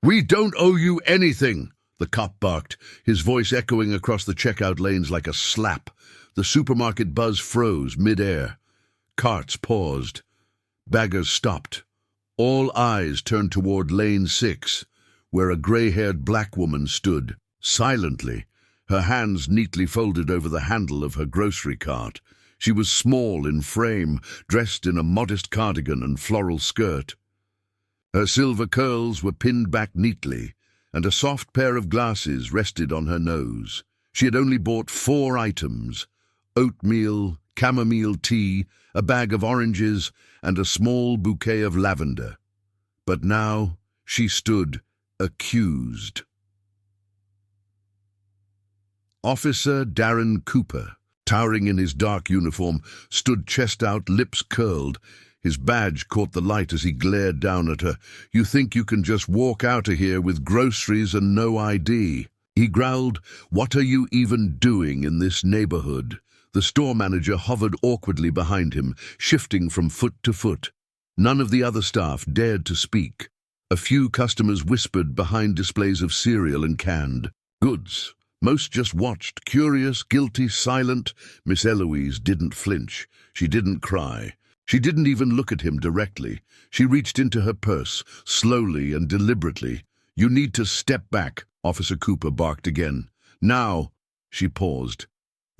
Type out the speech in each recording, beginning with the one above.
"We don't owe you anything," the cop barked, his voice echoing across the checkout lanes like a slap. The supermarket buzz froze mid-air. Carts paused. Baggers stopped. All eyes turned toward lane 6, where a gray-haired black woman stood, silently, her hands neatly folded over the handle of her grocery cart. She was small in frame, dressed in a modest cardigan and floral skirt. Her silver curls were pinned back neatly, and a soft pair of glasses rested on her nose. She had only bought 4 items: oatmeal, chamomile tea, a bag of oranges, and a small bouquet of lavender. But now she stood accused. Officer Darren Cooper, towering in his dark uniform, stood chest out, lips curled. His badge caught the light as he glared down at her. "You think you can just walk out of here with groceries and no ID?" He growled, "What are you even doing in this neighborhood?" The store manager hovered awkwardly behind him, shifting from foot to foot. None of the other staff dared to speak. A few customers whispered behind displays of cereal and canned goods. Most just watched, curious, guilty, silent. Miss Eloise didn't flinch. She didn't cry. She didn't even look at him directly. She reached into her purse, slowly and deliberately. "You need to step back," Officer Cooper barked again. "Now." She paused.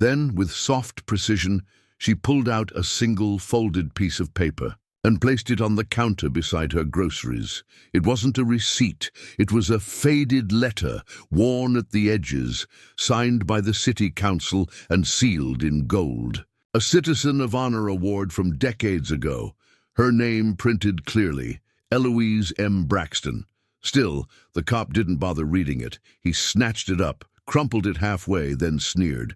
Then, with soft precision, she pulled out a single folded piece of paper and placed it on the counter beside her groceries. It wasn't a receipt. It was a faded letter, worn at the edges, signed by the city council and sealed in gold. A Citizen of Honor award from decades ago. Her name printed clearly, Eloise M. Braxton. Still, the cop didn't bother reading it. He snatched it up, crumpled it halfway, then sneered.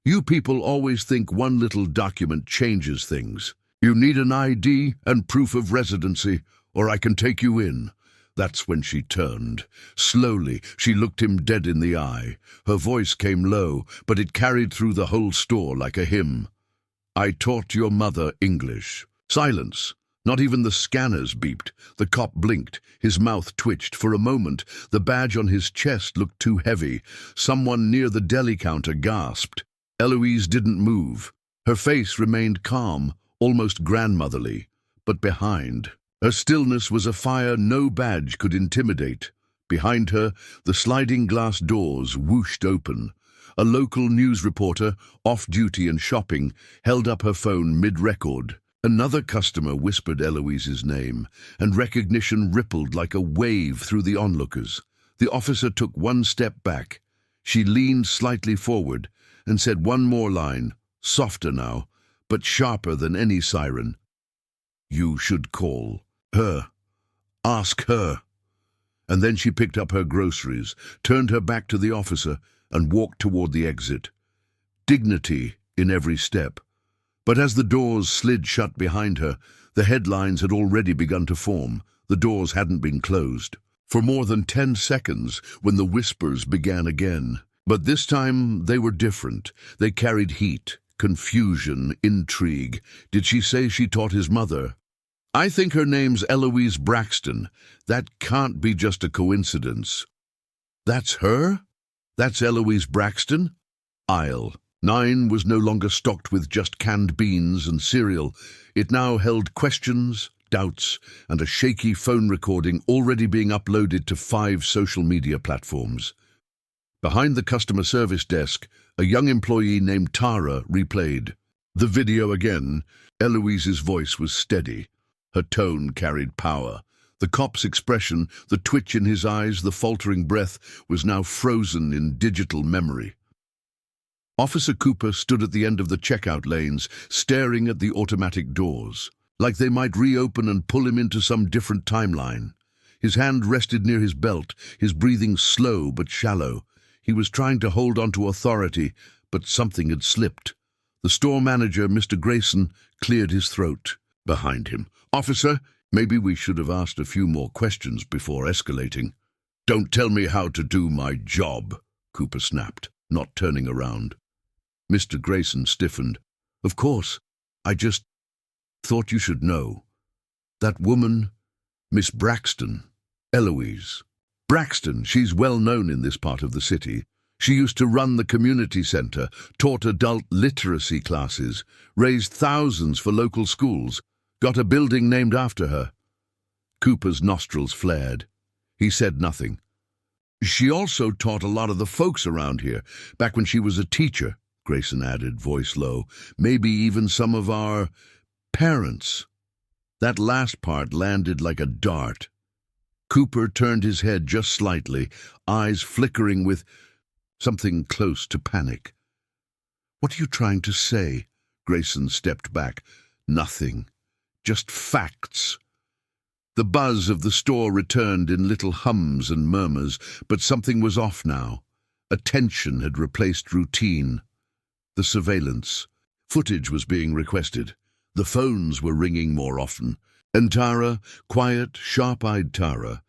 "You people always think one little document changes things. You need an ID and proof of residency, or I can take you in." That's when she turned. Slowly, she looked him dead in the eye. Her voice came low, but it carried through the whole store like a hymn. "I taught your mother English." Silence. Not even the scanners beeped. The cop blinked. His mouth twitched. For a moment, the badge on his chest looked too heavy. Someone near the deli counter gasped. Eloise didn't move. Her face remained calm, almost grandmotherly, but behind. Her stillness was a fire no badge could intimidate. Behind her, the sliding glass doors whooshed open. A local news reporter, off-duty and shopping, held up her phone mid-record. Another customer whispered Eloise's name, and recognition rippled like a wave through the onlookers. The officer took one step back. She leaned slightly forward and said one more line, softer now, but sharper than any siren. "You should call her. Ask her." And then she picked up her groceries, turned her back to the officer, and walked toward the exit. Dignity in every step. But as the doors slid shut behind her, the headlines had already begun to form. The doors hadn't been closed. For more than 10 seconds, when the whispers began again. But this time they were different. They carried heat, confusion, intrigue. Did she say she taught his mother? "I think her name's Eloise Braxton. That can't be just a coincidence." "That's her? That's Eloise Braxton?" Aisle 9 was no longer stocked with just canned beans and cereal. It now held questions, doubts, and a shaky phone recording already being uploaded to 5 social media platforms. Behind the customer service desk, a young employee named Tara replayed. The video again. Eloise's voice was steady. Her tone carried power. The cop's expression, the twitch in his eyes, the faltering breath, was now frozen in digital memory. Officer Cooper stood at the end of the checkout lanes, staring at the automatic doors, like they might reopen and pull him into some different timeline. His hand rested near his belt, his breathing slow but shallow. He was trying to hold on to authority, but something had slipped. The store manager, Mr. Grayson, cleared his throat. Behind him, "Officer, maybe we should have asked a few more questions before escalating." "Don't tell me how to do my job," Cooper snapped, not turning around. Mr. Grayson stiffened. "Of course, I just thought you should know. That woman, Miss Braxton, Eloise, Braxton, she's well known in this part of the city. She used to run the community centre, taught adult literacy classes, raised thousands for local schools, got a building named after her. Cooper's nostrils flared. He said nothing. She also taught a lot of the folks around here, back when she was a teacher, Grayson added, voice low. Maybe even some of our parents. That last part landed like a dart. Cooper turned his head just slightly, eyes flickering with something close to panic. What are you trying to say? Grayson stepped back. Nothing. Just facts. The buzz of the store returned in little hums and murmurs, but something was off now. Attention had replaced routine. The surveillance. Footage was being requested. The phones were ringing more often. And Tara, quiet, sharp-eyed Tara,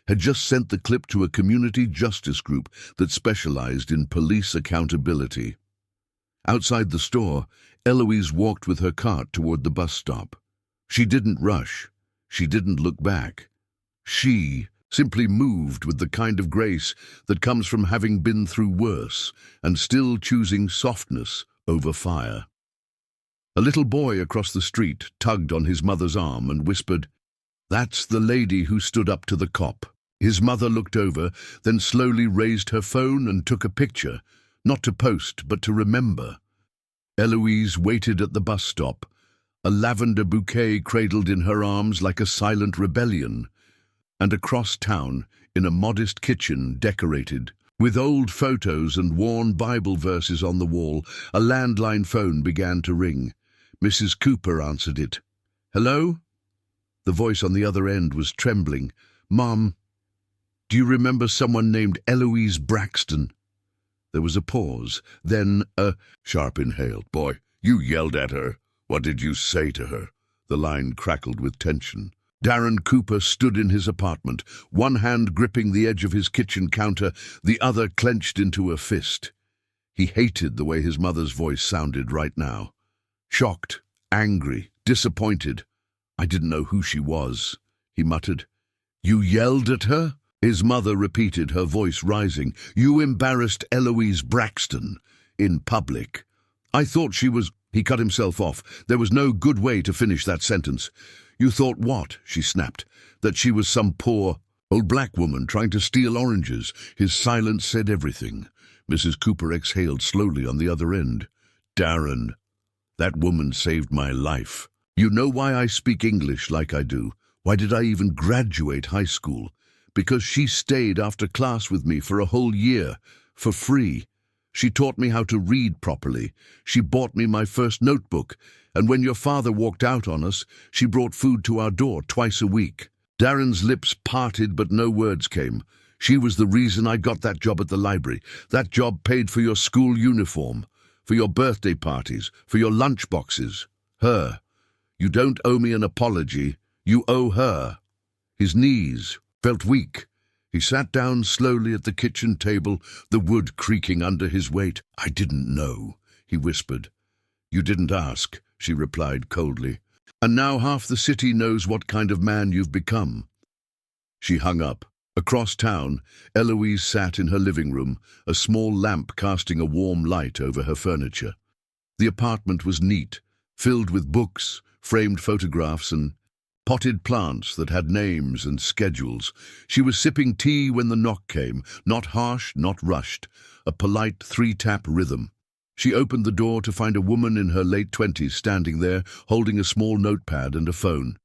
had just sent the clip to a community justice group that specialized in police accountability. Outside the store, Eloise walked with her cart toward the bus stop. She didn't rush. She didn't look back. She simply moved with the kind of grace that comes from having been through worse and still choosing softness over fire. A little boy across the street tugged on his mother's arm and whispered, "That's the lady who stood up to the cop." His mother looked over, then slowly raised her phone and took a picture, not to post, but to remember. Eloise waited at the bus stop, a lavender bouquet cradled in her arms like a silent rebellion, and across town, in a modest kitchen decorated, with old photos and worn Bible verses on the wall, a landline phone began to ring. Mrs. Cooper answered it. "Hello?" The voice on the other end was trembling. "Mom, do you remember someone named Eloise Braxton?" There was a pause, then a sharp inhale. "Boy, you yelled at her. What did you say to her?" The line crackled with tension. Darren Cooper stood in his apartment, one hand gripping the edge of his kitchen counter, the other clenched into a fist. He hated the way his mother's voice sounded right now. Shocked, angry, disappointed. "I didn't know who she was," he muttered. "You yelled at her?" His mother repeated, her voice rising. "You embarrassed Eloise Braxton in public. I thought she was—" He cut himself off. There was no good way to finish that sentence. "You thought what?" she snapped. "That she was some poor old black woman trying to steal oranges." His silence said everything. Mrs. Cooper exhaled slowly on the other end. "Darren, that woman saved my life. You know why I speak English like I do? Why did I even graduate high school? Because she stayed after class with me for a whole year, for free. She taught me how to read properly. She bought me my first notebook. And when your father walked out on us, she brought food to our door twice a week." Darren's lips parted, but no words came. "She was the reason I got that job at the library. That job paid for your school uniform, for your birthday parties, for your lunch boxes. Her. You don't owe me an apology. You owe her." His knees felt weak. He sat down slowly at the kitchen table, the wood creaking under his weight. "I didn't know," he whispered. "You didn't ask," she replied coldly. "And now half the city knows what kind of man you've become." She hung up. Across town, Eloise sat in her living room, a small lamp casting a warm light over her furniture. The apartment was neat, filled with books, framed photographs, and potted plants that had names and schedules. She was sipping tea when the knock came, not harsh, not rushed, a polite three-tap rhythm. She opened the door to find a woman in her late 20s standing there, holding a small notepad and a phone.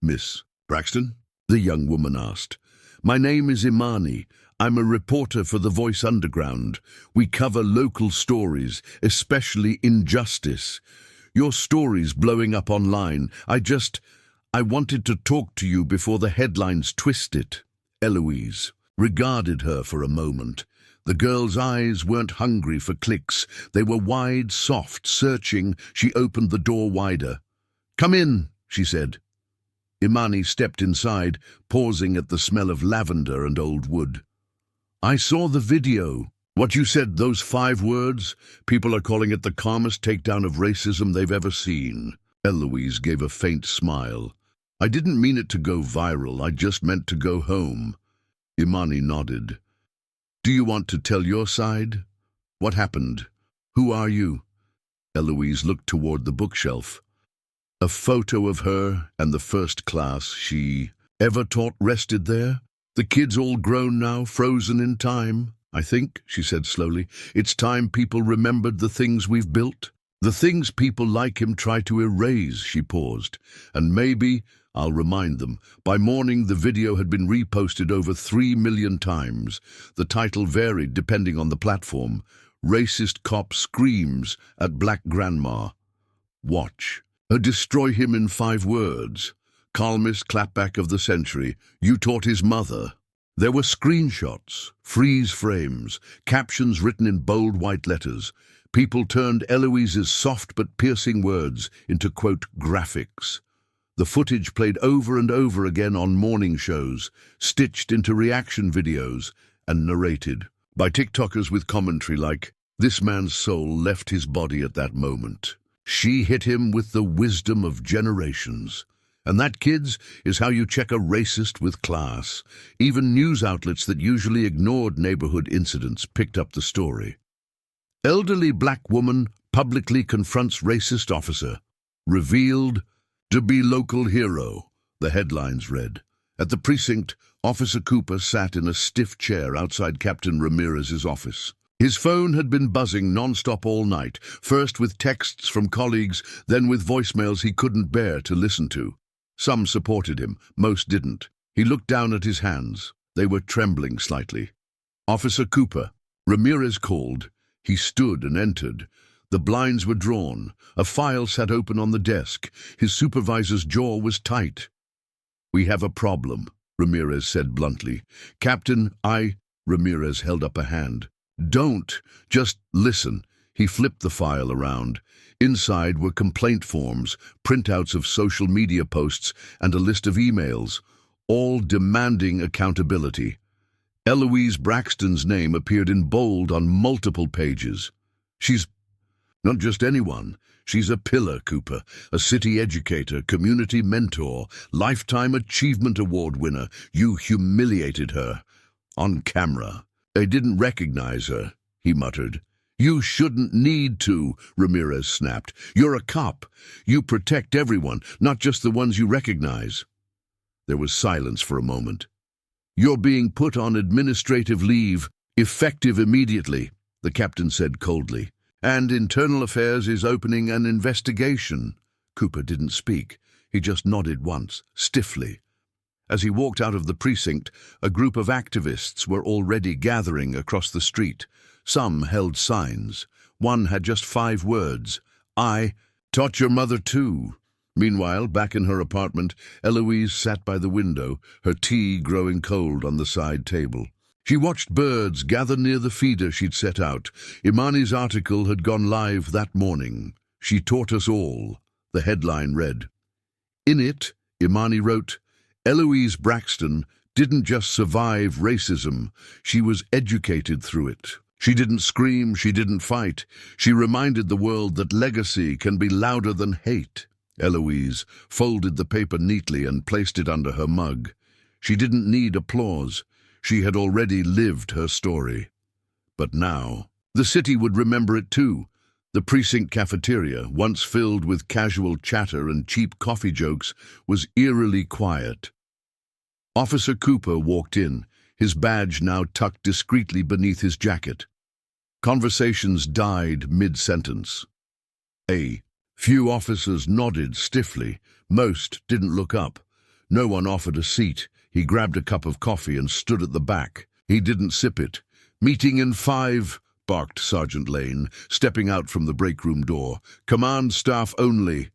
"Miss Braxton?" the young woman asked. "My name is Imani. I'm a reporter for The Voice Underground. We cover local stories, especially injustice. Your story's blowing up online. I wanted to talk to you before the headlines twist it." Eloise regarded her for a moment. The girl's eyes weren't hungry for clicks. They were wide, soft, searching. She opened the door wider. "Come in," she said. Imani stepped inside, pausing at the smell of lavender and old wood. "I saw the video. What you said, those 5 words, people are calling it the calmest takedown of racism they've ever seen." Eloise gave a faint smile. "I didn't mean it to go viral. I just meant to go home." Imani nodded. Do you want to tell your side? What happened? Who are you? Eloise looked toward the bookshelf. A photo of her and the first class she ever taught rested there. The kid's all grown now, frozen in time. I think, she said slowly, it's time people remembered the things we've built. The things people like him try to erase, she paused. And maybe, I'll remind them, by morning the video had been reposted over 3 million times. The title varied depending on the platform. Racist cop screams at black grandma. Watch. Destroy him in 5 words. Calmest clapback of the century. You taught his mother. There were screenshots, freeze frames, captions written in bold white letters. People turned Eloise's soft but piercing words into, quote, graphics. The footage played over and over again on morning shows, stitched into reaction videos, and narrated by TikTokers with commentary like, this man's soul left his body at that moment. She hit him with the wisdom of generations. And that, kids, is how you check a racist with class. Even news outlets that usually ignored neighborhood incidents picked up the story. Elderly black woman publicly confronts racist officer. Revealed to be local hero, the headlines read. At the precinct, Officer Cooper sat in a stiff chair outside Captain Ramirez's office. His phone had been buzzing non-stop all night, first with texts from colleagues, then with voicemails he couldn't bear to listen to. Some supported him, most didn't. He looked down at his hands. They were trembling slightly. Officer Cooper. Ramirez called. He stood and entered. The blinds were drawn. A file sat open on the desk. His supervisor's jaw was tight. We have a problem, Ramirez said bluntly. Captain, Ramirez held up a hand. Don't. Just listen. He flipped the file around. Inside were complaint forms, printouts of social media posts, and a list of emails, all demanding accountability. Eloise Braxton's name appeared in bold on multiple pages. She's not just anyone. She's a pillar, Cooper, a city educator, community mentor, Lifetime Achievement Award winner. You humiliated her. On camera. They didn't recognize her, he muttered. You shouldn't need to, Ramirez snapped. You're a cop. You protect everyone, not just the ones you recognize. There was silence for a moment. You're being put on administrative leave, effective immediately, the captain said coldly. And Internal Affairs is opening an investigation. Cooper didn't speak. He just nodded once, stiffly. As he walked out of the precinct, a group of activists were already gathering across the street. Some held signs. One had just 5 words. I taught your mother too. Meanwhile, back in her apartment, Eloise sat by the window, her tea growing cold on the side table. She watched birds gather near the feeder she'd set out. Imani's article had gone live that morning. She taught us all, the headline read. In it, Imani wrote, Eloise Braxton didn't just survive racism, she was educated through it. She didn't scream, she didn't fight. She reminded the world that legacy can be louder than hate. Eloise folded the paper neatly and placed it under her mug. She didn't need applause. She had already lived her story. But now, the city would remember it too. The precinct cafeteria, once filled with casual chatter and cheap coffee jokes, was eerily quiet. Officer Cooper walked in, his badge now tucked discreetly beneath his jacket. Conversations died mid-sentence. A few officers nodded stiffly. Most didn't look up. No one offered a seat. He grabbed a cup of coffee and stood at the back. He didn't sip it. Meeting in 5, barked Sergeant Lane, stepping out from the break room door. Command staff only.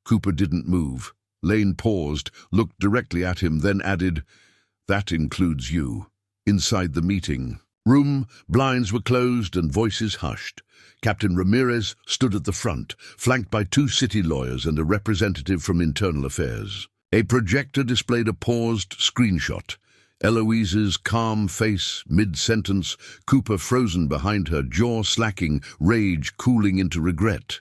Cooper didn't move. Lane paused, looked directly at him, then added, that includes you. Inside the meeting room, blinds were closed and voices hushed. Captain Ramirez stood at the front, flanked by 2 city lawyers and a representative from Internal Affairs. A projector displayed a paused screenshot. Eloise's calm face, mid-sentence, Cooper frozen behind her, jaw slacking, rage cooling into regret.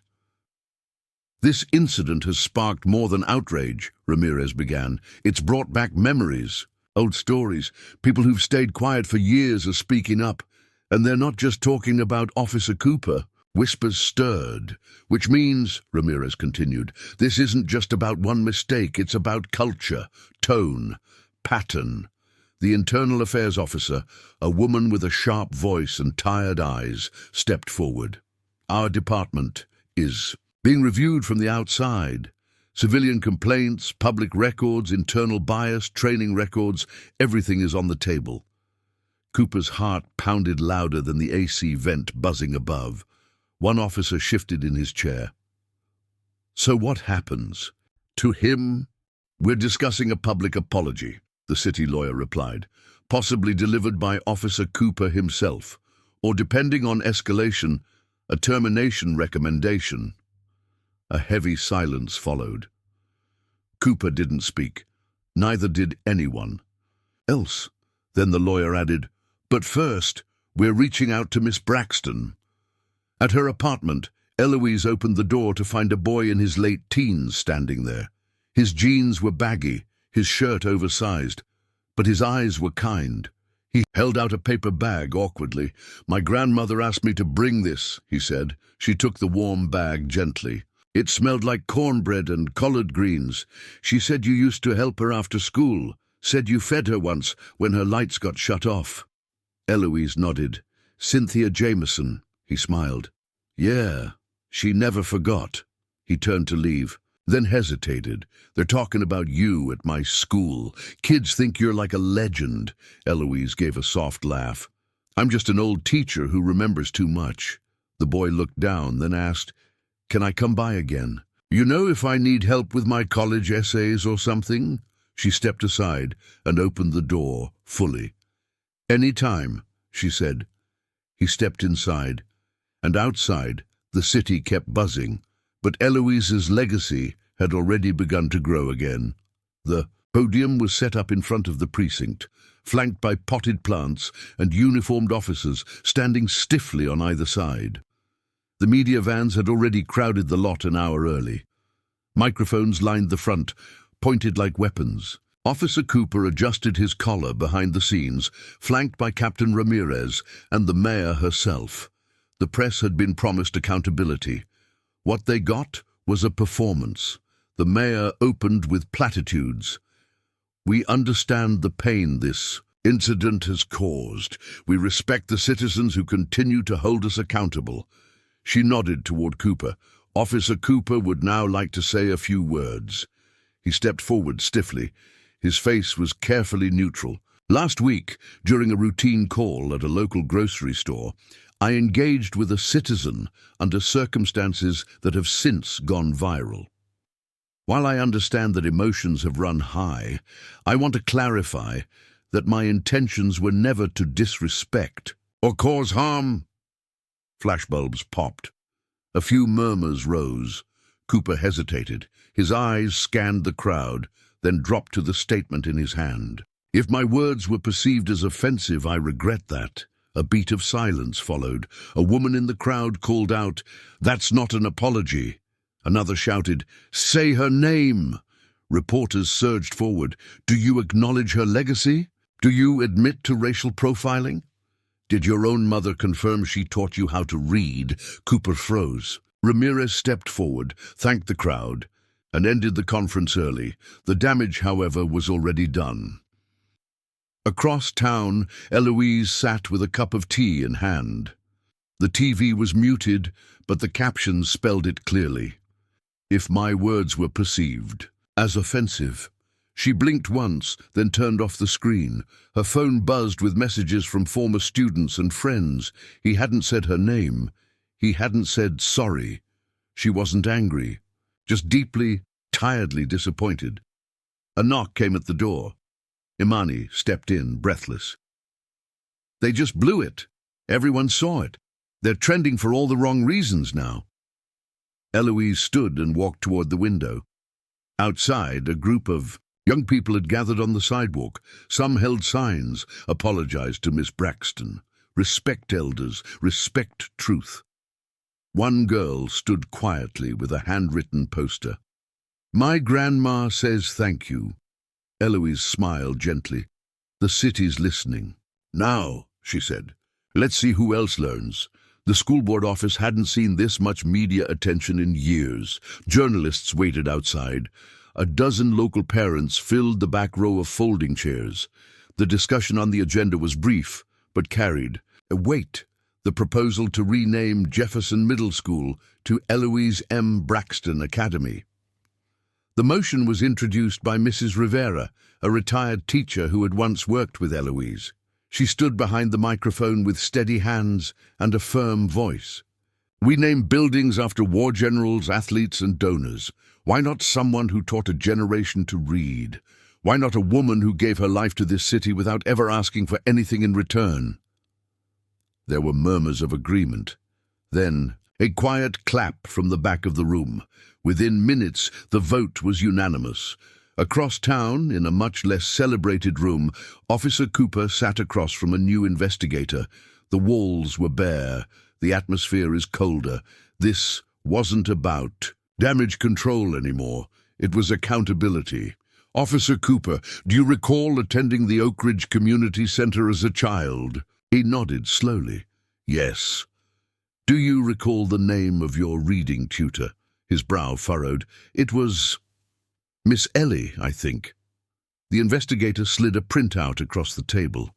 This incident has sparked more than outrage, Ramirez began. It's brought back memories. Old stories. People who've stayed quiet for years are speaking up. And they're not just talking about Officer Cooper. Whispers stirred, which means, Ramirez continued, this isn't just about one mistake, it's about culture, tone, pattern. The Internal Affairs officer, a woman with a sharp voice and tired eyes, stepped forward. Our department is being reviewed from the outside. Civilian complaints, public records, internal bias, training records, everything is on the table. Cooper's heart pounded louder than the AC vent buzzing above. One officer shifted in his chair. So what happens? To him? We're discussing a public apology, the city lawyer replied, possibly delivered by Officer Cooper himself, or depending on escalation, a termination recommendation. A heavy silence followed. Cooper didn't speak. Neither did anyone else. Then the lawyer added, but first, we're reaching out to Miss Braxton. At her apartment, Eloise opened the door to find a boy in his late teens standing there. His jeans were baggy, his shirt oversized, but his eyes were kind. He held out a paper bag awkwardly. My grandmother asked me to bring this, he said. She took the warm bag gently. It smelled like cornbread and collard greens. She said you used to help her after school, said you fed her once when her lights got shut off. Eloise nodded. Cynthia Jameson, he smiled. Yeah, she never forgot. He turned to leave, then hesitated. They're talking about you at my school. Kids think you're like a legend. Eloise gave a soft laugh. I'm just an old teacher who remembers too much. The boy looked down, then asked, can I come by again? You know if I need help with my college essays or something? She stepped aside and opened the door fully. Any time, she said. He stepped inside, and outside the city kept buzzing, but Eloise's legacy had already begun to grow again. The podium was set up in front of the precinct, flanked by potted plants and uniformed officers standing stiffly on either side. The media vans had already crowded the lot an hour early. Microphones lined the front, pointed like weapons. Officer Cooper adjusted his collar behind the scenes, flanked by Captain Ramirez and the mayor herself. The press had been promised accountability. What they got was a performance. The mayor opened with platitudes. We understand the pain this incident has caused. We respect the citizens who continue to hold us accountable. She nodded toward Cooper. Officer Cooper would now like to say a few words. He stepped forward stiffly. His face was carefully neutral. Last week, during a routine call at a local grocery store, I engaged with a citizen under circumstances that have since gone viral. While I understand that emotions have run high, I want to clarify that my intentions were never to disrespect or cause harm. Flashbulbs popped. A few murmurs rose. Cooper hesitated. His eyes scanned the crowd, then dropped to the statement in his hand. If my words were perceived as offensive, I regret that. A beat of silence followed. A woman in the crowd called out, "That's not an apology." Another shouted, "Say her name." Reporters surged forward. "Do you acknowledge her legacy? Do you admit to racial profiling? Did your own mother confirm she taught you how to read?" Cooper froze. Ramirez stepped forward, thanked the crowd, and ended the conference early. The damage, however, was already done. Across town, Eloise sat with a cup of tea in hand. The TV was muted, but the captions spelled it clearly. If my words were perceived as offensive. She blinked once, then turned off the screen. Her phone buzzed with messages from former students and friends. He hadn't said her name. He hadn't said sorry. She wasn't angry, just deeply, tiredly disappointed. A knock came at the door. Imani stepped in, breathless. They just blew it. Everyone saw it. They're trending for all the wrong reasons now. Eloise stood and walked toward the window. Outside, a group of young people had gathered on the sidewalk. Some held signs, apologized to Miss Braxton. Respect elders, respect truth. One girl stood quietly with a handwritten poster. My grandma says thank you. Eloise smiled gently. The city's listening. "Now," she said, "let's see who else learns." The school board office hadn't seen this much media attention in years. Journalists waited outside. A dozen local parents filled the back row of folding chairs. The discussion on the agenda was brief, but carried. Wait, the proposal to rename Jefferson Middle School to Eloise M. Braxton Academy. The motion was introduced by Mrs. Rivera, a retired teacher who had once worked with Eloise. She stood behind the microphone with steady hands and a firm voice. "We name buildings after war generals, athletes, and donors. Why not someone who taught a generation to read? Why not a woman who gave her life to this city without ever asking for anything in return?" There were murmurs of agreement. Then, a quiet clap from the back of the room. Within minutes, the vote was unanimous. Across town, in a much less celebrated room, Officer Cooper sat across from a new investigator. The walls were bare. The atmosphere is colder. This wasn't about damage control anymore. It was accountability. "Officer Cooper, do you recall attending the Oak Ridge Community Center as a child?" He nodded slowly. "Yes." "Do you recall the name of your reading tutor?" His brow furrowed. "It was Miss Ellie, I think." The investigator slid a printout across the table.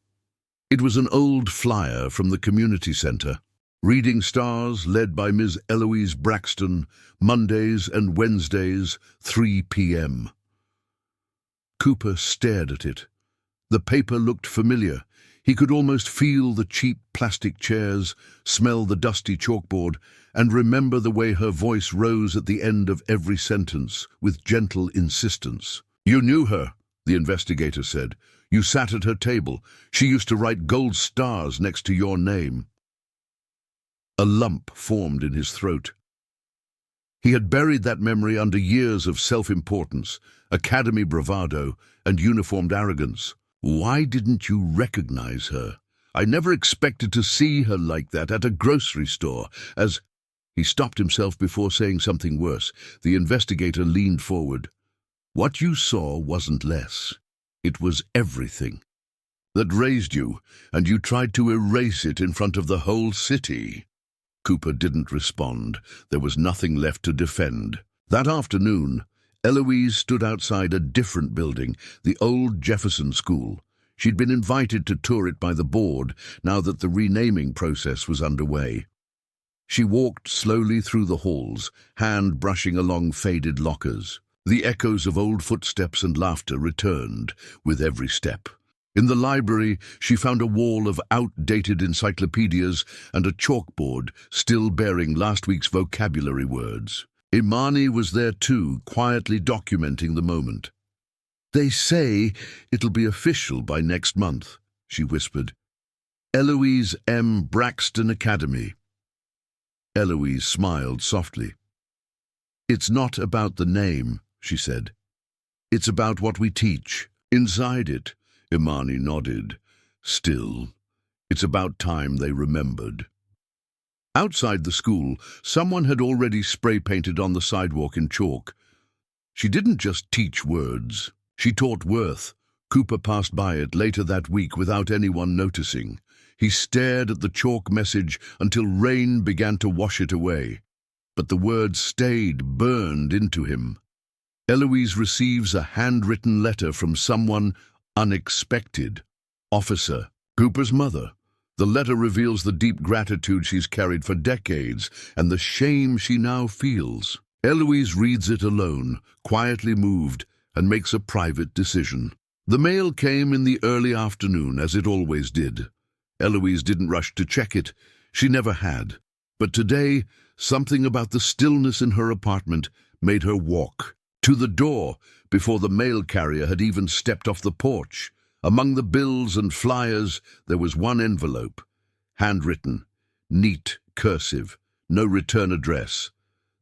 It was an old flyer from the community center. "Reading Stars, led by Ms. Eloise Braxton, Mondays and Wednesdays, 3 p.m. Cooper stared at it. The paper looked familiar. He could almost feel the cheap plastic chairs, smell the dusty chalkboard, and remember the way her voice rose at the end of every sentence, with gentle insistence. "You knew her," the investigator said. "You sat at her table. She used to write gold stars next to your name." A lump formed in his throat. He had buried that memory under years of self-importance, academy bravado, and uniformed arrogance. "Why didn't you recognize her? I never expected to see her like that at a grocery store." As he stopped himself before saying something worse, the investigator leaned forward. "What you saw wasn't less. It was everything. That raised you, and you tried to erase it in front of the whole city." Cooper didn't respond. There was nothing left to defend. That afternoon, Eloise stood outside a different building, the old Jefferson School. She'd been invited to tour it by the board, now that the renaming process was underway. She walked slowly through the halls, hand brushing along faded lockers. The echoes of old footsteps and laughter returned with every step. In the library, she found a wall of outdated encyclopedias and a chalkboard still bearing last week's vocabulary words. Imani was there too, quietly documenting the moment. "They say it'll be official by next month," she whispered. "Eloise M. Braxton Academy." Eloise smiled softly. "It's not about the name," she said. "It's about what we teach. Inside it," Imani nodded. "Still, it's about time they remembered." Outside the school, someone had already spray-painted on the sidewalk in chalk. She didn't just teach words. She taught worth. Cooper passed by it later that week without anyone noticing. He stared at the chalk message until rain began to wash it away. But the words stayed, burned into him. Eloise receives a handwritten letter from someone unexpected. Officer, Cooper's mother. The letter reveals the deep gratitude she's carried for decades and the shame she now feels. Eloise reads it alone, quietly moved, and makes a private decision. The mail came in the early afternoon, as it always did. Eloise didn't rush to check it. She never had. But today, something about the stillness in her apartment made her walk to the door before the mail carrier had even stepped off the porch. Among the bills and flyers, there was one envelope, handwritten, neat, cursive, no return address.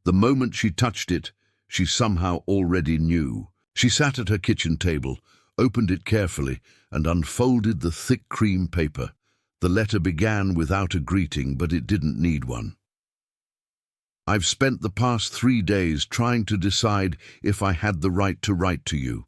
The moment she touched it, she somehow already knew. She sat at her kitchen table, opened it carefully, and unfolded the thick cream paper. The letter began without a greeting, but it didn't need one. "I've spent the past 3 days trying to decide if I had the right to write to you.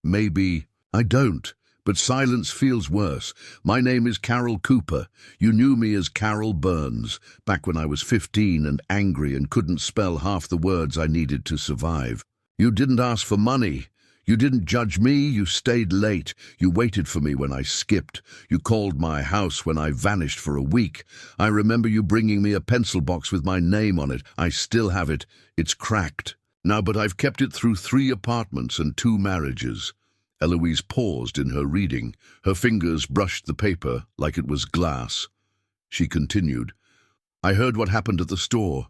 Maybe I don't. But silence feels worse. My name is Carol Cooper. You knew me as Carol Burns, back when I was 15 and angry and couldn't spell half the words I needed to survive. You didn't ask for money. You didn't judge me. You stayed late. You waited for me when I skipped. You called my house when I vanished for a week. I remember you bringing me a pencil box with my name on it. I still have it. It's cracked. Now, but I've kept it through 3 apartments and 2 marriages. Eloise paused in her reading. Her fingers brushed the paper like it was glass. She continued, I heard what happened at the store,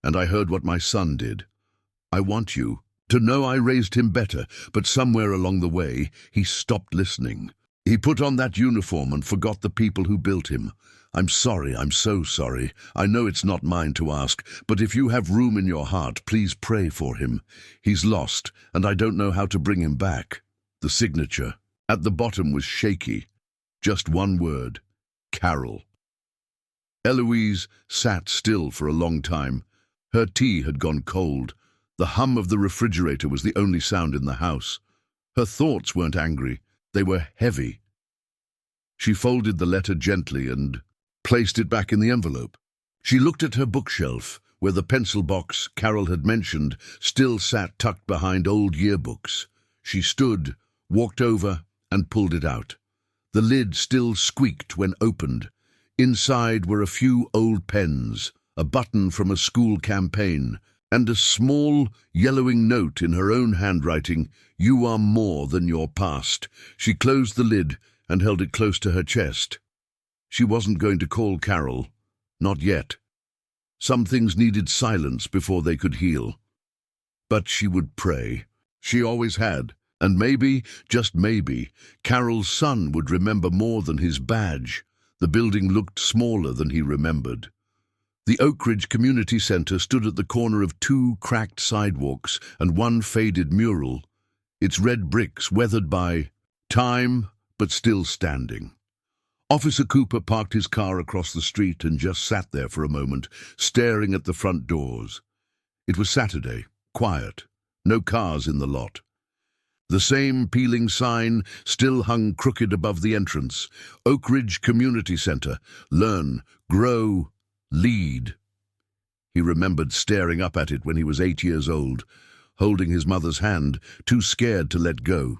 and I heard what my son did. I want you to know I raised him better, but somewhere along the way, he stopped listening. He put on that uniform and forgot the people who built him. I'm sorry, I'm so sorry. I know it's not mine to ask, but if you have room in your heart, please pray for him. He's lost, and I don't know how to bring him back. The signature at the bottom was shaky. Just one word, Carol. Eloise sat still for a long time. Her tea had gone cold. The hum of the refrigerator was the only sound in the house. Her thoughts weren't angry. They were heavy. She folded the letter gently and placed it back in the envelope. She looked at her bookshelf, where the pencil box Carol had mentioned still sat tucked behind old yearbooks. She stood, walked over, and pulled it out. The lid still squeaked when opened. Inside were a few old pens, a button from a school campaign, and a small, yellowing note in her own handwriting, You are more than your past. She closed the lid and held it close to her chest. She wasn't going to call Carol. Not yet. Some things needed silence before they could heal. But she would pray. She always had. And maybe, just maybe, Carol's son would remember more than his badge. The building looked smaller than he remembered. The Oak Ridge Community Center stood at the corner of 2 cracked sidewalks and 1 faded mural, its red bricks weathered by time, but still standing. Officer Cooper parked his car across the street and just sat there for a moment, staring at the front doors. It was Saturday, quiet, no cars in the lot. The same peeling sign still hung crooked above the entrance. Oak Ridge Community Center. Learn, grow, lead. He remembered staring up at it when he was 8 years old, holding his mother's hand, too scared to let go.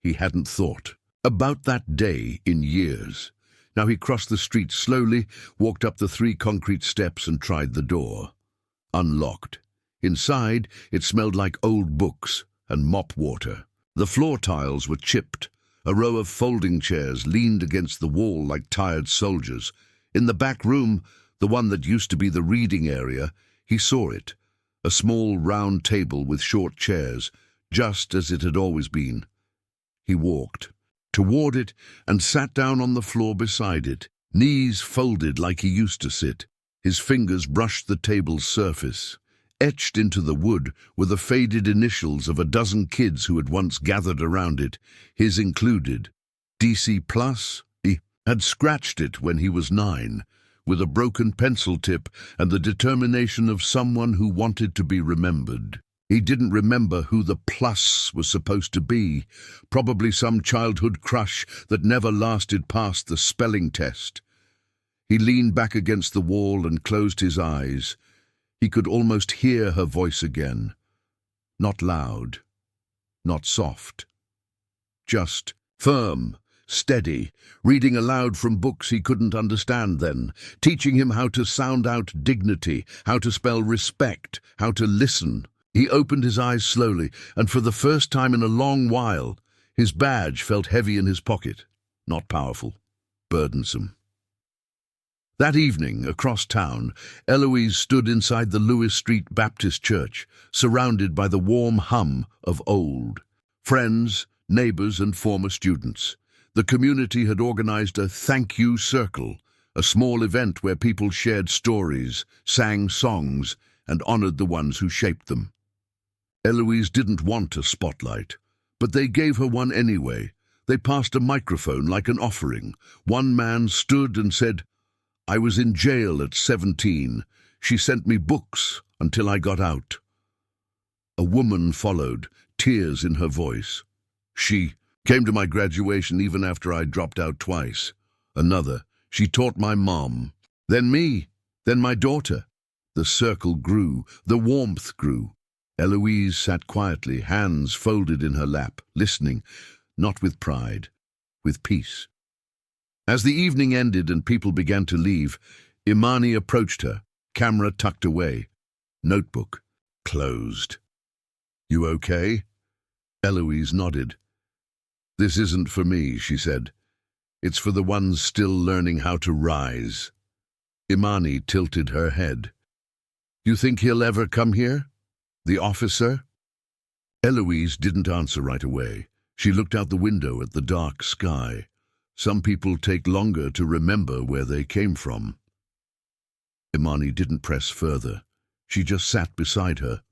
He hadn't thought about that day in years. Now he crossed the street slowly, walked up the 3 concrete steps and tried the door. Unlocked. Inside, it smelled like old books and mop water. The floor tiles were chipped. A row of folding chairs leaned against the wall like tired soldiers. In the back room, the one that used to be the reading area, he saw it. A small round table with short chairs, just as it had always been. He walked toward it and sat down on the floor beside it, knees folded like he used to sit. His fingers brushed the table's surface. Etched into the wood were the faded initials of a dozen kids who had once gathered around it, his included. DC+. He had scratched it when he was 9, with a broken pencil tip and the determination of someone who wanted to be remembered. He didn't remember who the plus was supposed to be, probably some childhood crush that never lasted past the spelling test. He leaned back against the wall and closed his eyes. He could almost hear her voice again. Not loud, not soft. Just firm, steady, reading aloud from books he couldn't understand then, teaching him how to sound out dignity, how to spell respect, how to listen. He opened his eyes slowly, and for the first time in a long while, his badge felt heavy in his pocket. Not powerful, burdensome. That evening, across town, Eloise stood inside the Lewis Street Baptist Church, surrounded by the warm hum of old. Friends, neighbors, and former students. The community had organized a thank you circle, a small event where people shared stories, sang songs, and honored the ones who shaped them. Eloise didn't want a spotlight, but they gave her one anyway. They passed a microphone like an offering. One man stood and said, I was in jail at 17. She sent me books until I got out. A woman followed, tears in her voice. Came to my graduation even after I dropped out twice. Another. She taught my mom. Then me. Then my daughter. The circle grew. The warmth grew. Eloise sat quietly, hands folded in her lap, listening, not with pride, with peace. As the evening ended and people began to leave, Imani approached her, camera tucked away, notebook closed. "You okay?" Eloise nodded. "This isn't for me," she said. "It's for the ones still learning how to rise." Imani tilted her head. "You think he'll ever come here? The officer?" Eloise didn't answer right away. She looked out the window at the dark sky. Some people take longer to remember where they came from. Imani didn't press further. She just sat beside her,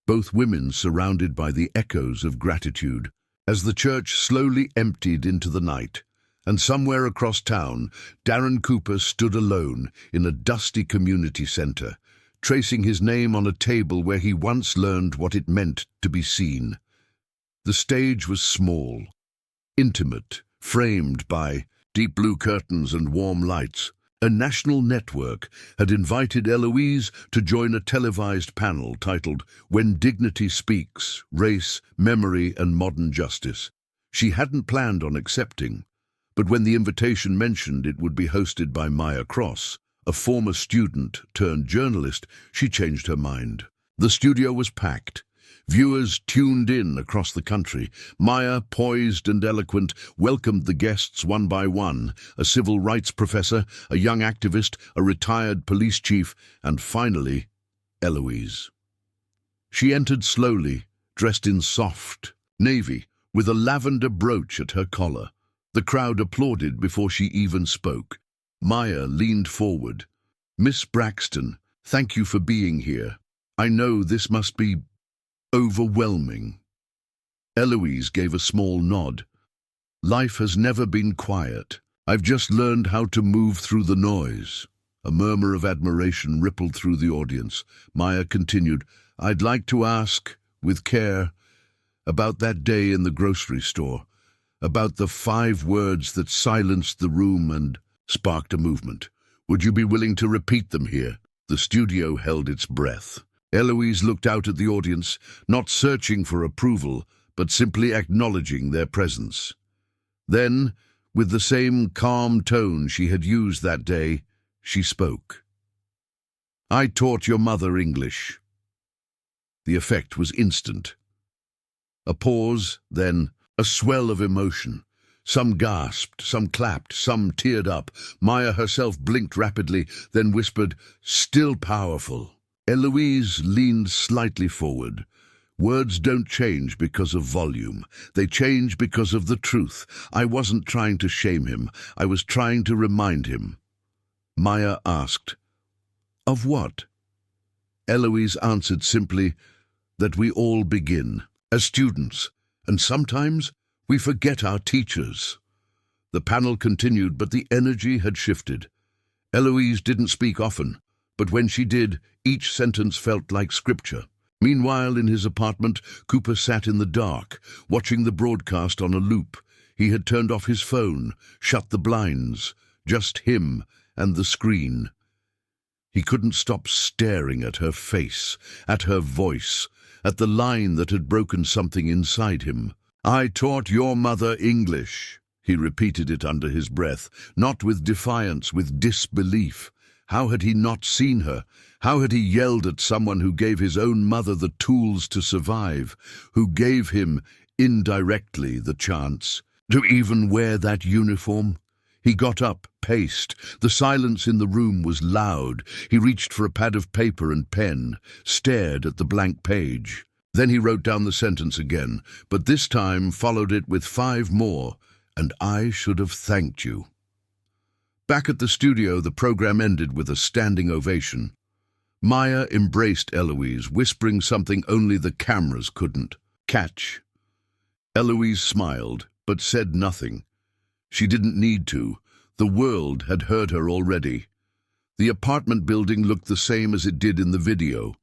both women surrounded by the echoes of gratitude. As the church slowly emptied into the night, and somewhere across town, Darren Cooper stood alone in a dusty community center, tracing his name on a table where he once learned what it meant to be seen. The stage was small, intimate, framed by deep blue curtains and warm lights. A national network had invited Eloise to join a televised panel titled "When Dignity Speaks, Race, Memory and Modern Justice." She hadn't planned on accepting, but when the invitation mentioned it would be hosted by Maya Cross, a former student turned journalist, she changed her mind. The studio was packed. Viewers tuned in across the country. Maya, poised and eloquent, welcomed the guests one by one, a civil rights professor, a young activist, a retired police chief, and finally, Eloise. She entered slowly, dressed in soft navy, with a lavender brooch at her collar. The crowd applauded before she even spoke. Maya leaned forward. "Miss Braxton, thank you for being here. I know this must be overwhelming." Eloise gave a small nod. "Life has never been quiet. I've just learned how to move through the noise." A murmur of admiration rippled through the audience. Maya continued, "I'd like to ask, with care, about that day in the grocery store, about the 5 words that silenced the room and sparked a movement. Would you be willing to repeat them here?" The studio held its breath. Eloise looked out at the audience, not searching for approval, but simply acknowledging their presence. Then, with the same calm tone she had used that day, she spoke. "I taught your mother English." The effect was instant. A pause, then a swell of emotion. Some gasped, some clapped, some teared up. Maya herself blinked rapidly, then whispered, "Still powerful." Eloise leaned slightly forward. "Words don't change because of volume. They change because of the truth. I wasn't trying to shame him. I was trying to remind him." Maya asked, "Of what?" Eloise answered simply, "That we all begin, as students, and sometimes we forget our teachers." The panel continued, but the energy had shifted. Eloise didn't speak often, but when she did, each sentence felt like scripture. Meanwhile, in his apartment, Cooper sat in the dark, watching the broadcast on a loop. He had turned off his phone, shut the blinds, just him and the screen. He couldn't stop staring at her face, at her voice, at the line that had broken something inside him. "I taught your mother English." He repeated it under his breath, not with defiance, with disbelief. How had he not seen her? How had he yelled at someone who gave his own mother the tools to survive, who gave him, indirectly, the chance to even wear that uniform? He got up, paced. The silence in the room was loud. He reached for a pad of paper and pen, stared at the blank page. Then he wrote down the sentence again, but this time followed it with 5 more, "And I should have thanked you." Back at the studio, the program ended with a standing ovation. Maya embraced Eloise, whispering something only the cameras couldn't catch. Eloise smiled, but said nothing. She didn't need to. The world had heard her already. The apartment building looked the same as it did in the video.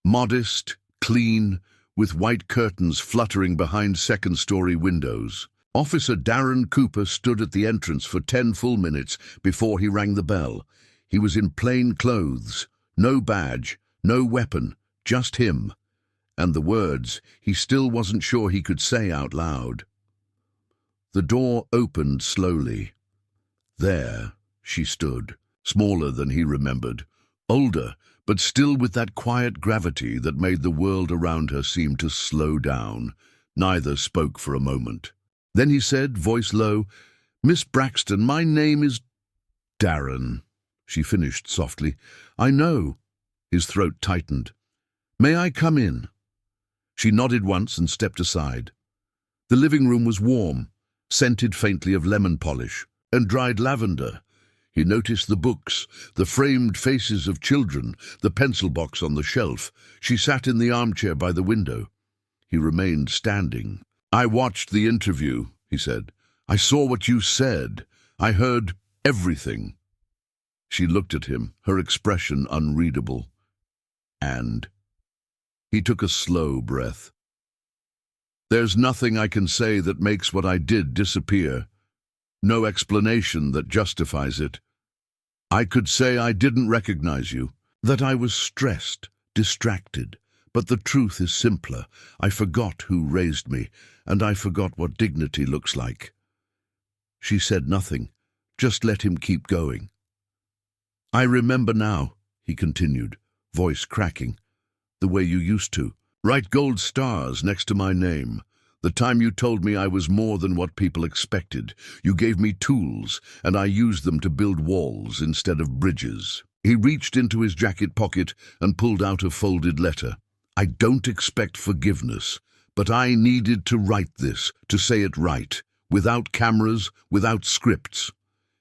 Modest, clean, with white curtains fluttering behind second-story windows. Officer Darren Cooper stood at the entrance for 10 full minutes before he rang the bell. He was in plain clothes, no badge, no weapon, just him. And the words he still wasn't sure he could say out loud. The door opened slowly. There she stood, smaller than he remembered, older, but still with that quiet gravity that made the world around her seem to slow down. Neither spoke for a moment. Then he said, voice low, "Miss Braxton, my name is Darren." She finished softly. "I know." His throat tightened. "May I come in?" She nodded once and stepped aside. The living room was warm, scented faintly of lemon polish and dried lavender. He noticed the books, the framed faces of children, the pencil box on the shelf. She sat in the armchair by the window. He remained standing. "I watched the interview," he said. "I saw what you said. I heard everything." She looked at him, her expression unreadable. "And?" He took a slow breath. "There's nothing I can say that makes what I did disappear. No explanation that justifies it. I could say I didn't recognize you, that I was stressed, distracted, but the truth is simpler. I forgot who raised me, and I forgot what dignity looks like." She said nothing, just let him keep going. "I remember now," he continued, voice cracking, "the way you used to. Write gold stars next to my name. The time you told me I was more than what people expected. You gave me tools, and I used them to build walls instead of bridges." He reached into his jacket pocket and pulled out a folded letter. "I don't expect forgiveness, but I needed to write this, to say it right, without cameras, without scripts."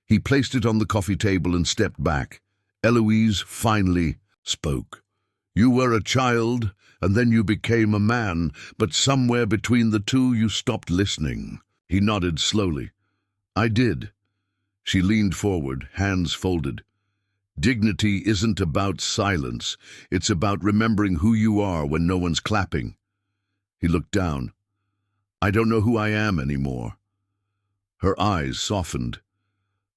He placed it on the coffee table and stepped back. Eloise finally spoke. "You were a child, and then you became a man, but somewhere between the two you stopped listening." He nodded slowly. "I did." She leaned forward, hands folded. "Dignity isn't about silence. It's about remembering who you are when no one's clapping." He looked down. "I don't know who I am anymore." Her eyes softened.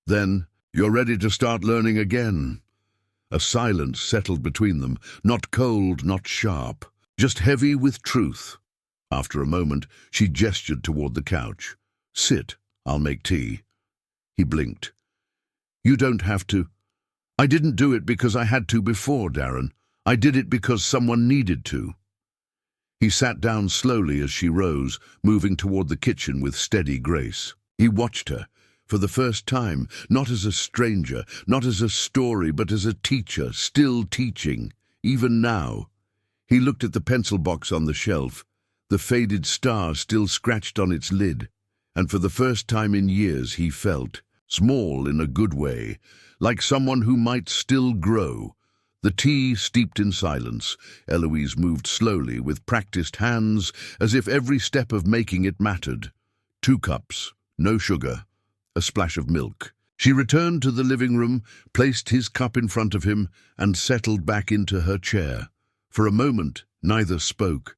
"Then, you're ready to start learning again." A silence settled between them, not cold, not sharp, just heavy with truth. After a moment, she gestured toward the couch. "Sit, I'll make tea." He blinked. "You don't have to." "I didn't do it because I had to before, Darren. I did it because someone needed to." He sat down slowly as she rose, moving toward the kitchen with steady grace. He watched her, for the first time, not as a stranger, not as a story, but as a teacher, still teaching, even now. He looked at the pencil box on the shelf, the faded star still scratched on its lid, and for the first time in years he felt, small in a good way, like someone who might still grow. The tea steeped in silence. Eloise moved slowly, with practiced hands, as if every step of making it mattered. 2 cups, no sugar, a splash of milk. She returned to the living room, placed his cup in front of him, and settled back into her chair. For a moment, neither spoke.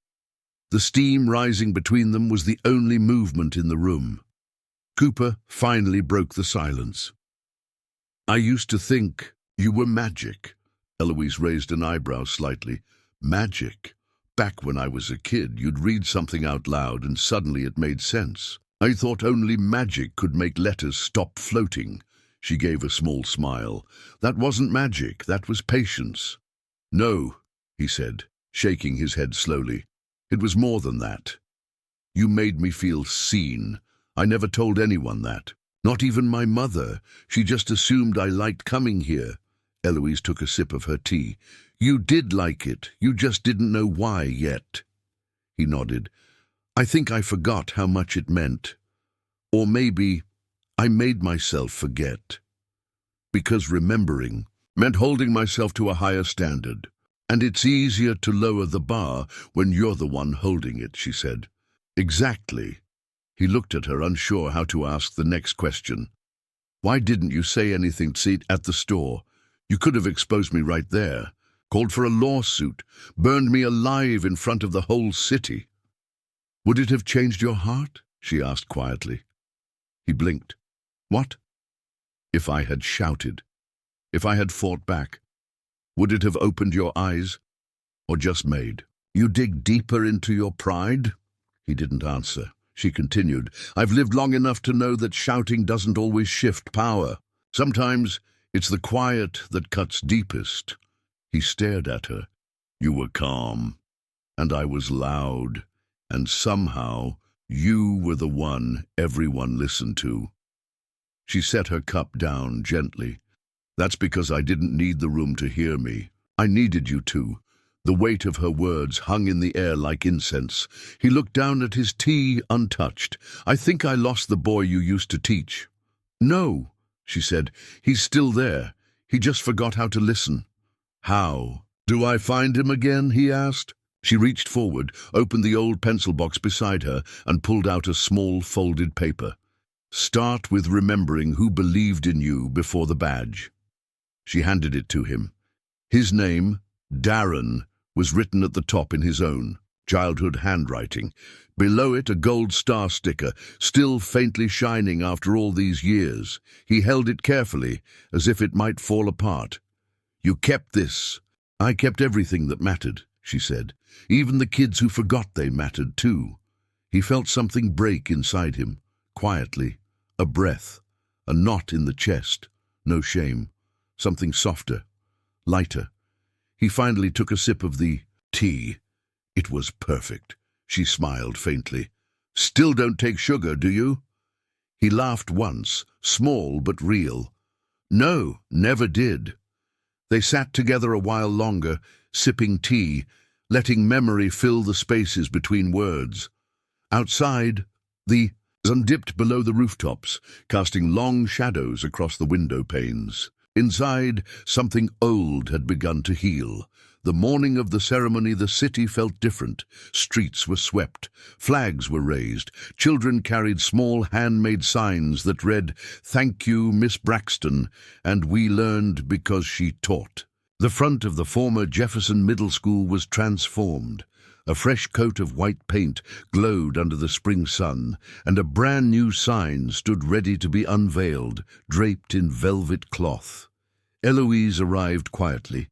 The steam rising between them was the only movement in the room. Cooper finally broke the silence. "I used to think you were magic." Eloise raised an eyebrow slightly. "Magic? Back when I was a kid, you'd read something out loud and suddenly it made sense. I thought only magic could make letters stop floating." She gave a small smile. "That wasn't magic, that was patience." "No," he said, shaking his head slowly. "It was more than that. You made me feel seen. I never told anyone that. Not even my mother. She just assumed I liked coming here." Eloise took a sip of her tea. "You did like it. You just didn't know why yet." He nodded. "I think I forgot how much it meant. Or maybe I made myself forget. Because remembering meant holding myself to a higher standard. And it's easier to lower the bar when you're the one holding it," she said. "Exactly." He looked at her, unsure how to ask the next question. "Why didn't you say anything at the store? You could have exposed me right there, called for a lawsuit, burned me alive in front of the whole city." "Would it have changed your heart?" she asked quietly. He blinked. What? If I had shouted, if I had fought back, would it have opened your eyes, or just made you dig deeper into your pride? He didn't answer. She continued, I've lived long enough to know that shouting doesn't always shift power. Sometimes it's the quiet that cuts deepest. He stared at her. You were calm, and I was loud, and somehow you were the one everyone listened to. She set her cup down gently. That's because I didn't need the room to hear me. I needed you to. The weight of her words hung in the air like incense. He looked down at his tea untouched. I think I lost the boy you used to teach. No, she said. He's still there. He just forgot how to listen. How? Do I find him again? He asked. She reached forward, opened the old pencil box beside her, and pulled out a small folded paper. Start with remembering who believed in you before the badge. She handed it to him. His name, Darren, was written at the top in his own childhood handwriting. Below it, a gold star sticker, still faintly shining after all these years. He held it carefully, as if it might fall apart. You kept this. I kept everything that mattered, she said. Even the kids who forgot they mattered too. He felt something break inside him, quietly. A breath, a knot in the chest. No shame. Something softer, lighter. He finally took a sip of the tea. It was perfect. She smiled faintly. Still don't take sugar, do you? He laughed once, small but real. No, never did. They sat together a while longer, sipping tea, letting memory fill the spaces between words. Outside, the sun dipped below the rooftops, casting long shadows across the window panes. Inside, something old had begun to heal. The morning of the ceremony, the city felt different. Streets were swept, flags were raised, children carried small handmade signs that read, Thank you, Miss Braxton, and we learned because she taught. The front of the former Jefferson Middle School was transformed. A fresh coat of white paint glowed under the spring sun, and a brand new sign stood ready to be unveiled, draped in velvet cloth. Eloise arrived quietly.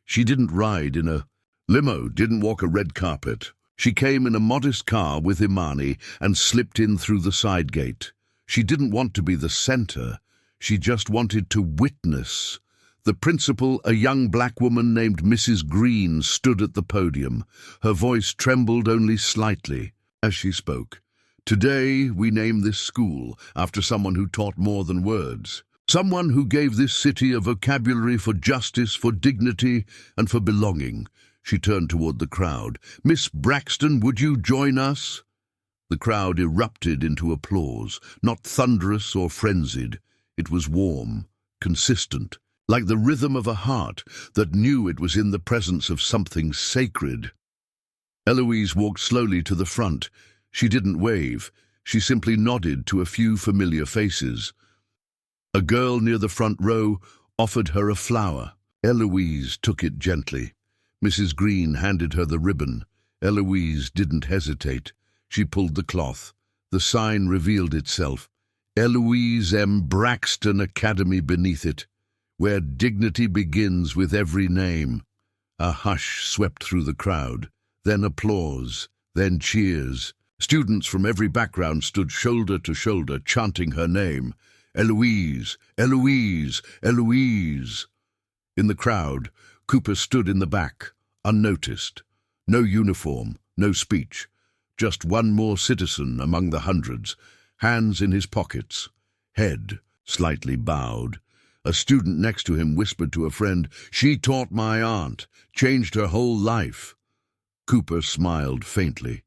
She didn't ride in a limo, didn't walk a red carpet. She came in a modest car with Imani and slipped in through the side gate. She didn't want to be the center. She just wanted to witness. The principal, a young black woman named Mrs. Green, stood at the podium. Her voice trembled only slightly as she spoke. Today we name this school after someone who taught more than words. Someone who gave this city a vocabulary for justice, for dignity, and for belonging. She turned toward the crowd. Miss Braxton, would you join us? The crowd erupted into applause, not thunderous or frenzied. It was warm, consistent, like the rhythm of a heart that knew it was in the presence of something sacred. Eloise walked slowly to the front. She didn't wave. She simply nodded to a few familiar faces. A girl near the front row offered her a flower. Eloise took it gently. Mrs. Green handed her the ribbon. Eloise didn't hesitate. She pulled the cloth. The sign revealed itself. Eloise M. Braxton Academy beneath it, where dignity begins with every name. A hush swept through the crowd, then applause, then cheers. Students from every background stood shoulder to shoulder, chanting her name. Eloise, Eloise, Eloise. In the crowd, Cooper stood in the back, unnoticed. No uniform, no speech. Just one more citizen among the hundreds, hands in his pockets, head slightly bowed. A student next to him whispered to a friend, She taught my aunt, changed her whole life. Cooper smiled faintly.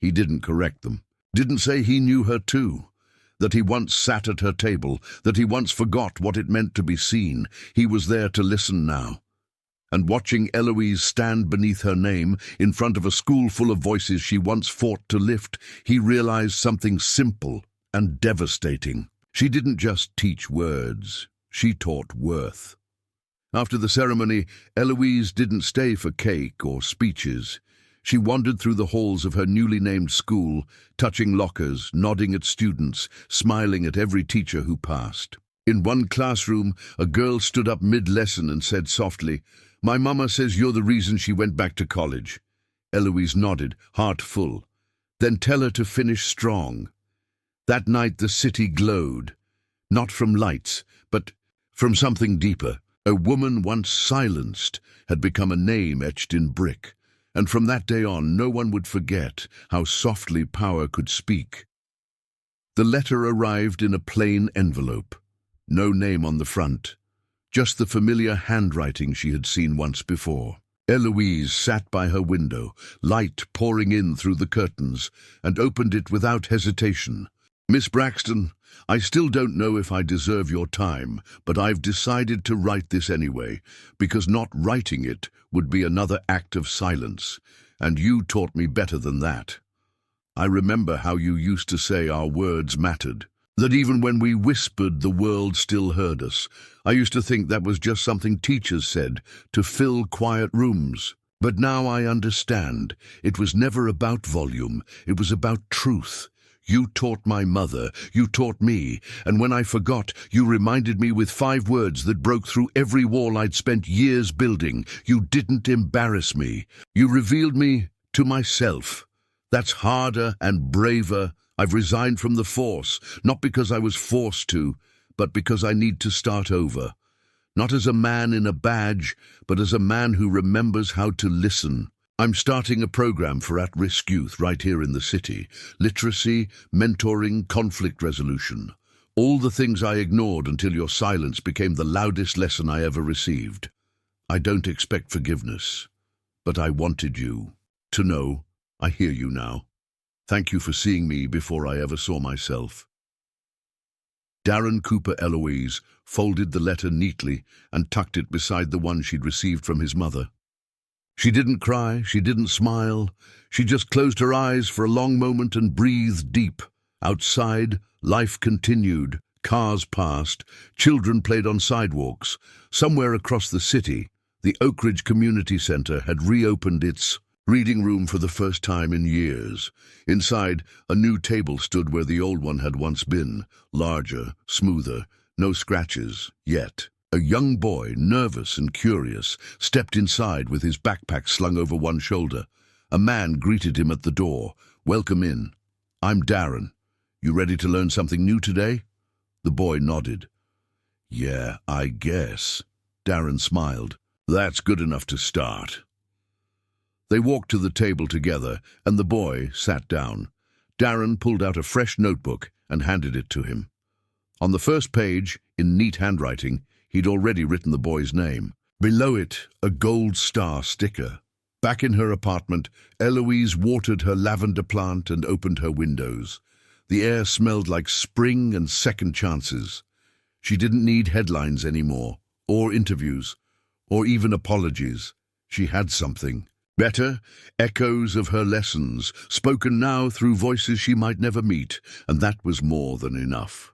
He didn't correct them, didn't say he knew her too. That he once sat at her table, that he once forgot what it meant to be seen. He was there to listen now. And watching Eloise stand beneath her name, in front of a school full of voices she once fought to lift, he realized something simple and devastating. She didn't just teach words, she taught worth. After the ceremony, Eloise didn't stay for cake or speeches. She wandered through the halls of her newly named school, touching lockers, nodding at students, smiling at every teacher who passed. In one classroom, a girl stood up mid-lesson and said softly, "My mama says you're the reason she went back to college." Eloise nodded, heart full. "Then tell her to finish strong." That night the city glowed, not from lights, but from something deeper. A woman once silenced had become a name etched in brick, and from that day on no one would forget how softly power could speak. The letter arrived in a plain envelope. No name on the front, just the familiar handwriting she had seen once before. Eloise sat by her window, light pouring in through the curtains, and opened it without hesitation. "Miss Braxton, I still don't know if I deserve your time, but I've decided to write this anyway, because not writing it would be another act of silence, and you taught me better than that. I remember how you used to say our words mattered, that even when we whispered, the world still heard us. I used to think that was just something teachers said, to fill quiet rooms. But now I understand. It was never about volume, it was about truth. You taught my mother, you taught me, and when I forgot, you reminded me with 5 words that broke through every wall I'd spent years building. You didn't embarrass me. You revealed me to myself. That's harder and braver. I've resigned from the force, not because I was forced to, but because I need to start over. Not as a man in a badge, but as a man who remembers how to listen. I'm starting a program for at-risk youth right here in the city. Literacy, mentoring, conflict resolution. All the things I ignored until your silence became the loudest lesson I ever received. I don't expect forgiveness, but I wanted you to know I hear you now. Thank you for seeing me before I ever saw myself." Darren Cooper Eloise folded the letter neatly and tucked it beside the one she'd received from his mother. She didn't cry, she didn't smile. She just closed her eyes for a long moment and breathed deep. Outside, life continued. Cars passed. Children played on sidewalks. Somewhere across the city, the Oak Ridge Community Center had reopened its reading room for the first time in years. Inside, a new table stood where the old one had once been, larger, smoother, no scratches, yet. A young boy, nervous and curious, stepped inside with his backpack slung over one shoulder. A man greeted him at the door. "Welcome in. I'm Darren. You ready to learn something new today?" The boy nodded. "Yeah, I guess." Darren smiled. "That's good enough to start." They walked to the table together, and the boy sat down. Darren pulled out a fresh notebook and handed it to him. On the first page, in neat handwriting, he'd already written the boy's name. Below it, a gold star sticker. Back in her apartment, Eloise watered her lavender plant and opened her windows. The air smelled like spring and second chances. She didn't need headlines anymore, or interviews, or even apologies. She had something. Better, echoes of her lessons, spoken now through voices she might never meet, and that was more than enough.